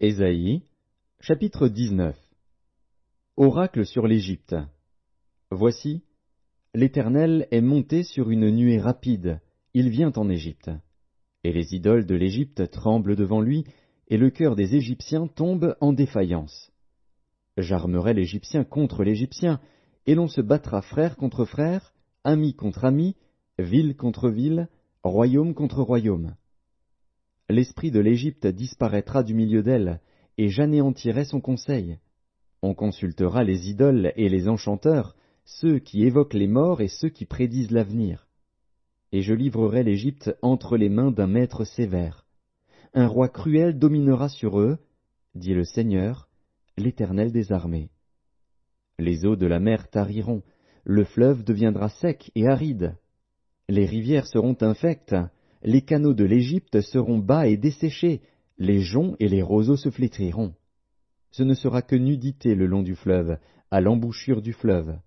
Ésaïe, chapitre 19. Oracle sur l'Égypte. Voici, l'Éternel est monté sur une nuée rapide, il vient en Égypte. Et les idoles de l'Égypte tremblent devant lui, et le cœur des Égyptiens tombe en défaillance. J'armerai l'Égyptien contre l'Égyptien, et l'on se battra frère contre frère, ami contre ami, ville contre ville, royaume contre royaume. L'esprit de l'Égypte disparaîtra du milieu d'elle, et j'anéantirai son conseil. On consultera les idoles et les enchanteurs, ceux qui évoquent les morts et ceux qui prédisent l'avenir. Et je livrerai l'Égypte entre les mains d'un maître sévère. Un roi cruel dominera sur eux, dit le Seigneur, l'Éternel des armées. Les eaux de la mer tariront, le fleuve deviendra sec et aride. Les rivières seront infectes, les canaux de l'Égypte seront bas et desséchés, les joncs et les roseaux se flétriront. Ce ne sera que nudité le long du fleuve, à l'embouchure du fleuve.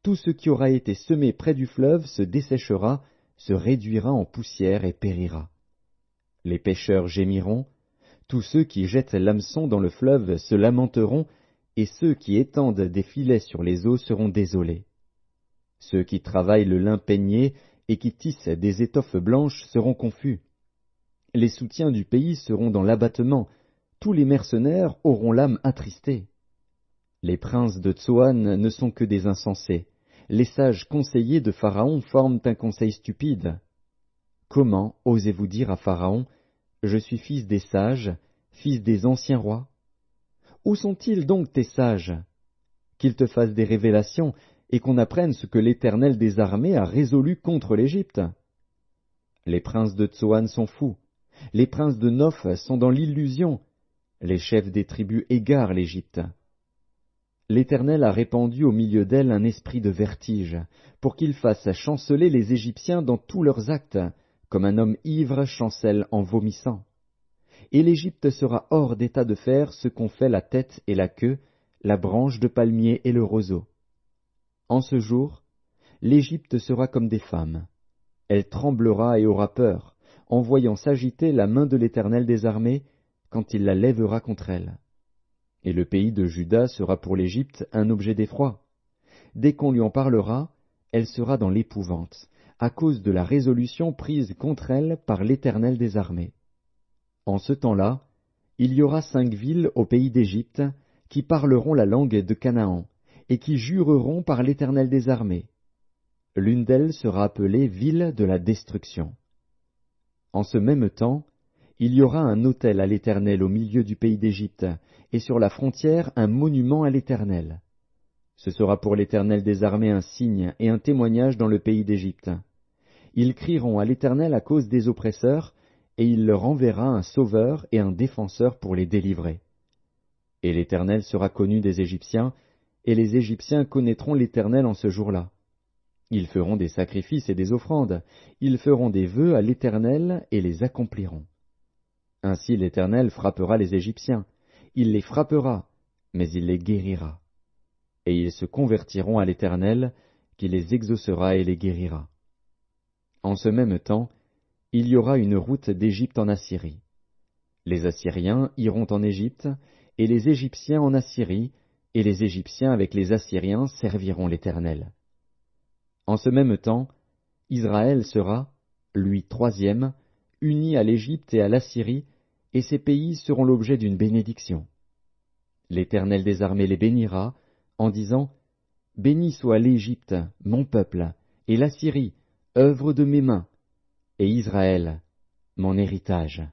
Tout ce qui aura été semé près du fleuve se desséchera, se réduira en poussière et périra. Les pêcheurs gémiront, tous ceux qui jettent l'hameçon dans le fleuve se lamenteront, et ceux qui étendent des filets sur les eaux seront désolés. Ceux qui travaillent le lin peigné et qui tissent des étoffes blanches seront confus. Les soutiens du pays seront dans l'abattement, tous les mercenaires auront l'âme attristée. Les princes de Tsoan ne sont que des insensés, les sages conseillers de Pharaon forment un conseil stupide. Comment osez-vous dire à Pharaon, « Je suis fils des sages, fils des anciens rois » Où sont-ils donc tes sages? Qu'ils te fassent des révélations et qu'on apprenne ce que l'Éternel des armées a résolu contre l'Égypte. Les princes de Tsoan sont fous, les princes de Noph sont dans l'illusion, les chefs des tribus égarent l'Égypte. L'Éternel a répandu au milieu d'elle un esprit de vertige, pour qu'il fasse chanceler les Égyptiens dans tous leurs actes, comme un homme ivre chancelle en vomissant. Et l'Égypte sera hors d'état de faire ce qu'ont fait la tête et la queue, la branche de palmier et le roseau. En ce jour, l'Égypte sera comme des femmes. Elle tremblera et aura peur, en voyant s'agiter la main de l'Éternel des armées, quand il la lèvera contre elle. Et le pays de Juda sera pour l'Égypte un objet d'effroi. Dès qu'on lui en parlera, elle sera dans l'épouvante, à cause de la résolution prise contre elle par l'Éternel des armées. En ce temps-là, il y aura 5 villes au pays d'Égypte, qui parleront la langue de Canaan, et qui jureront par l'Éternel des armées. L'une d'elles sera appelée ville de la destruction. En ce même temps, il y aura un autel à l'Éternel au milieu du pays d'Égypte, et sur la frontière un monument à l'Éternel. Ce sera pour l'Éternel des armées un signe et un témoignage dans le pays d'Égypte. Ils crieront à l'Éternel à cause des oppresseurs, et il leur enverra un sauveur et un défenseur pour les délivrer. Et l'Éternel sera connu des Égyptiens, et les Égyptiens connaîtront l'Éternel en ce jour-là. Ils feront des sacrifices et des offrandes, ils feront des vœux à l'Éternel et les accompliront. Ainsi l'Éternel frappera les Égyptiens, il les frappera, mais il les guérira. Et ils se convertiront à l'Éternel, qui les exaucera et les guérira. En ce même temps, il y aura une route d'Égypte en Assyrie. Les Assyriens iront en Égypte, et les Égyptiens en Assyrie, et les Égyptiens avec les Assyriens serviront l'Éternel. En ce même temps, Israël sera, lui troisième, uni à l'Égypte et à l'Assyrie, et ces pays seront l'objet d'une bénédiction. L'Éternel des armées les bénira, en disant, « Béni soit l'Égypte, mon peuple, et l'Assyrie, œuvre de mes mains, et Israël, mon héritage. »